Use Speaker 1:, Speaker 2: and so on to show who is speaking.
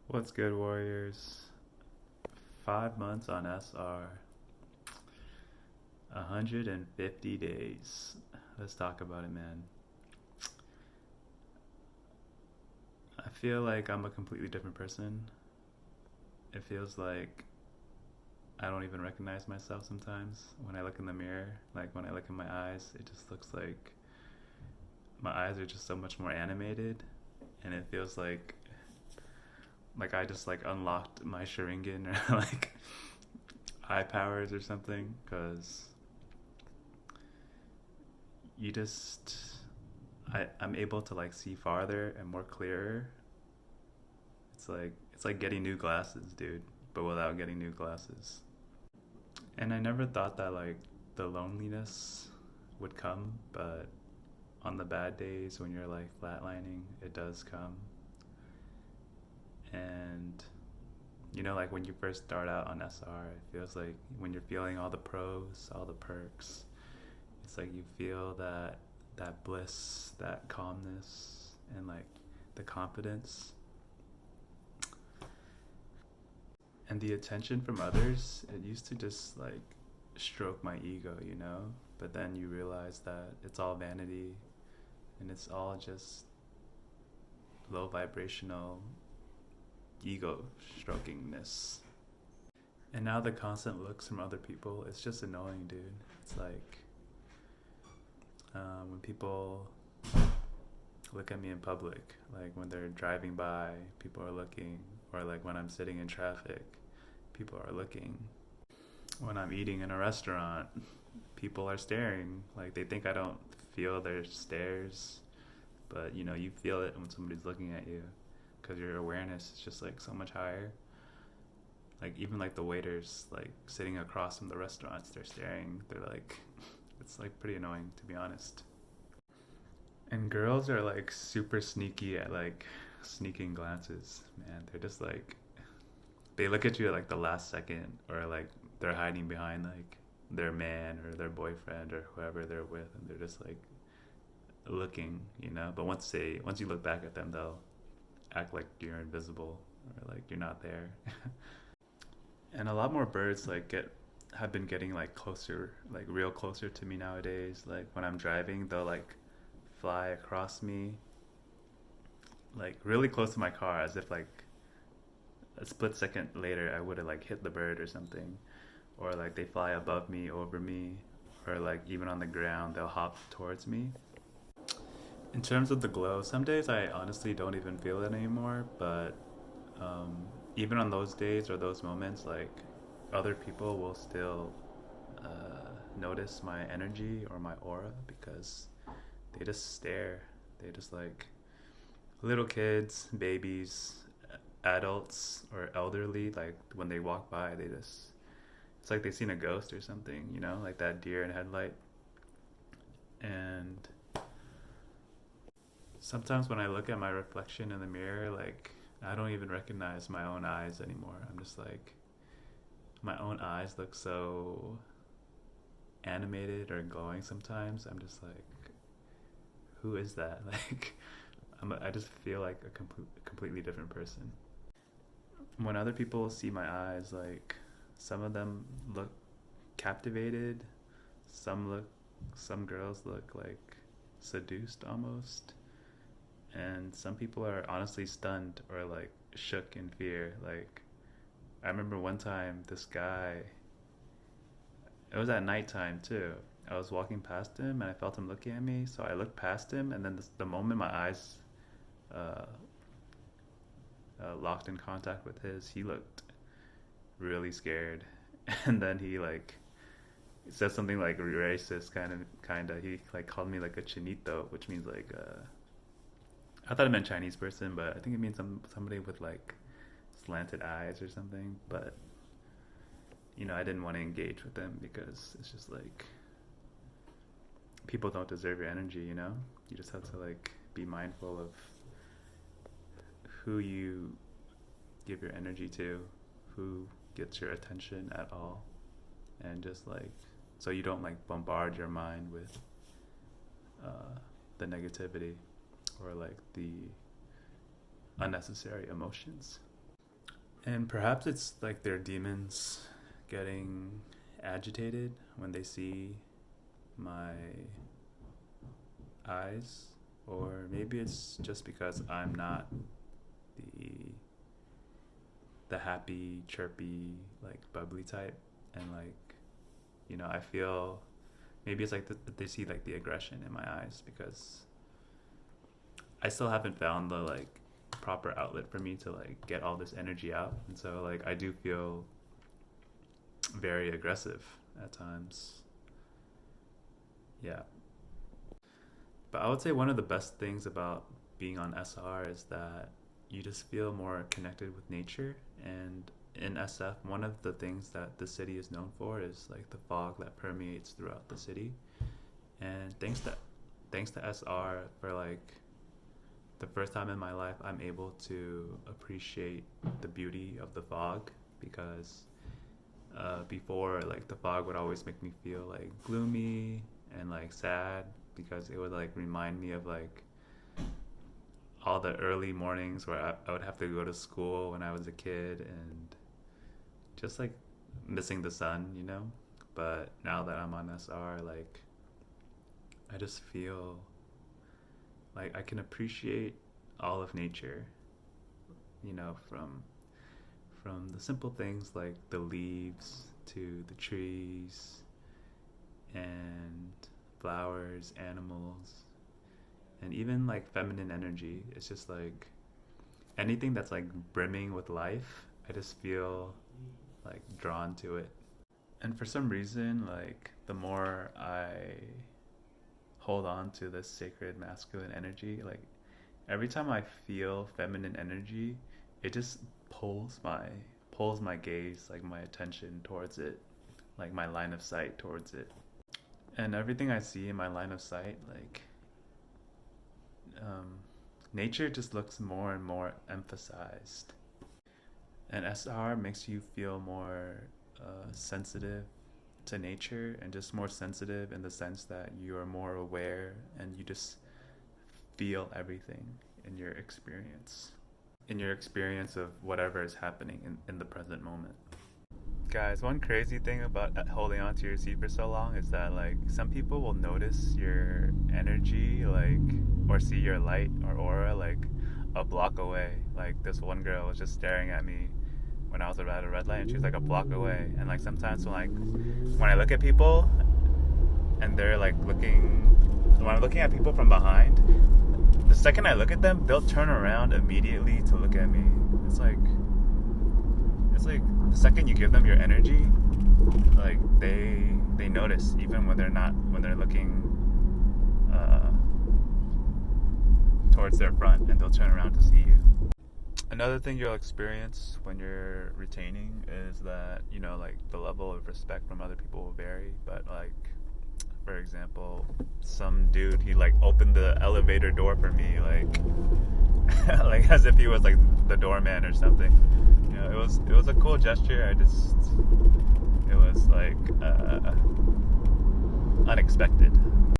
Speaker 1: What's good, Warriors? 5 months on SR, 150 days. Let's talk about it, man. I feel like I'm a completely different person. It feels like I don't even recognize myself sometimes when I look in the mirror. Like when I look in my eyes, it just looks like my eyes are just so much more animated, and it feels like I just like unlocked my Sharingan or like eye powers or something, because you just I'm able to like see farther and more clearer. It's like getting new glasses, dude, but without getting new glasses. And I never thought that like the loneliness would come, but on the bad days when you're like flatlining, it does come. And like when you first start out on SR, it feels like when you're feeling all the pros, all the perks, it's like you feel that bliss, that calmness, and like the confidence and the attention from others. It used to just like stroke my ego. But then you realize that it's all vanity and it's all just low vibrational ego strokingness. And now the constant looks from other people, it's just annoying, dude. It's like when people look at me in public, like when they're driving by, people are looking, or like when I'm sitting in traffic, people are looking. When I'm eating in a restaurant, people are staring. Like they think I don't feel their stares, but you feel it when somebody's looking at you, because your awareness is just like so much higher. Like even like the waiters, like sitting across from the restaurants, they're staring. They're like, it's like pretty annoying, to be honest. And girls are like super sneaky at like sneaking glances, man. They're just like, they look at you at like the last second, or like they're hiding behind like their man or their boyfriend or whoever they're with, and they're just like looking. But once you look back at them, they'll act like you're invisible or like you're not there. And a lot more birds like have been getting like closer, like real closer to me nowadays. Like when I'm driving, they'll like fly across me, like really close to my car, as if like a split second later I would have like hit the bird or something. Or like they fly above me, over me, or like even on the ground they'll hop towards me. In terms of the glow, some days I honestly don't even feel it anymore, but um, even on those days or those moments, like other people will still notice my energy or my aura, because they just stare. They just like little kids, babies, adults, or elderly. Like when they walk by, it's like they've seen a ghost or something, like that deer in headlight. And sometimes when I look at my reflection in the mirror, like I don't even recognize my own eyes anymore. I'm just like, my own eyes look so animated or glowing sometimes. I'm just like, who is that? Like, I just feel like a completely different person. When other people see my eyes, like some of them look captivated, some girls look like seduced almost, and some people are honestly stunned or like shook in fear. Like I remember one time this guy, it was at nighttime too. I was walking past him and I felt him looking at me, so I looked past him, and then the moment my eyes uh, locked in contact with his, he looked really scared. And then he like said something like racist, kind of. He like called me like a chinito, which means like I thought it meant Chinese person, but I think it means somebody with like slanted eyes or something. But I didn't want to engage with them, because it's just like people don't deserve your energy. You just have to like be mindful of who you give your energy to, who gets your attention at all, and just like, so you don't like bombard your mind with the negativity or like the unnecessary emotions. And perhaps it's like their demons getting agitated when they see my eyes, or maybe it's just because I'm not the happy, chirpy, like bubbly type, and like, I feel maybe it's like they see like the aggression in my eyes because I still haven't found the like proper outlet for me to like get all this energy out, and so like I do feel very aggressive at times. Yeah. But I would say one of the best things about being on SR is that you just feel more connected with nature. And in SF, one of the things that the city is known for is like the fog that permeates throughout the city. And thanks to SR, for like the first time in my life, I'm able to appreciate the beauty of the fog, because before, like, the fog would always make me feel like gloomy and like sad, because it would like remind me of like all the early mornings where I would have to go to school when I was a kid, and just like missing the sun, But now that I'm on SR, like, I just feel like I can appreciate all of nature, from the simple things like the leaves to the trees and flowers, animals, and even like feminine energy. It's just like anything that's like brimming with life, I just feel like drawn to it. And for some reason, like, the more I hold on to this sacred masculine energy, like, every time I feel feminine energy, it just pulls my gaze, like my attention towards it, like my line of sight towards it. And everything I see in my line of sight, like, nature just looks more and more emphasized. And SR makes you feel more sensitive to nature, and just more sensitive in the sense that you are more aware and you just feel everything in your experience of whatever is happening in the present moment. Guys, one crazy thing about holding on to your seat for so long is that, like, some people will notice your energy, like, or see your light or aura, like, a block away. Like, this one girl was just staring at me when I was at a red light, and she was like a block away. And like sometimes when I look at people and they're like when I'm looking at people from behind, the second I look at them, they'll turn around immediately to look at me. It's like the second you give them your energy, like they notice, even when they're looking towards their front, and they'll turn around to see you. Another thing you'll experience when you're retaining is that, like, the level of respect from other people will vary. But, like, for example, some dude, he, like, opened the elevator door for me, like, like, as if he was, like, the doorman or something. It was a cool gesture. It was, like, unexpected.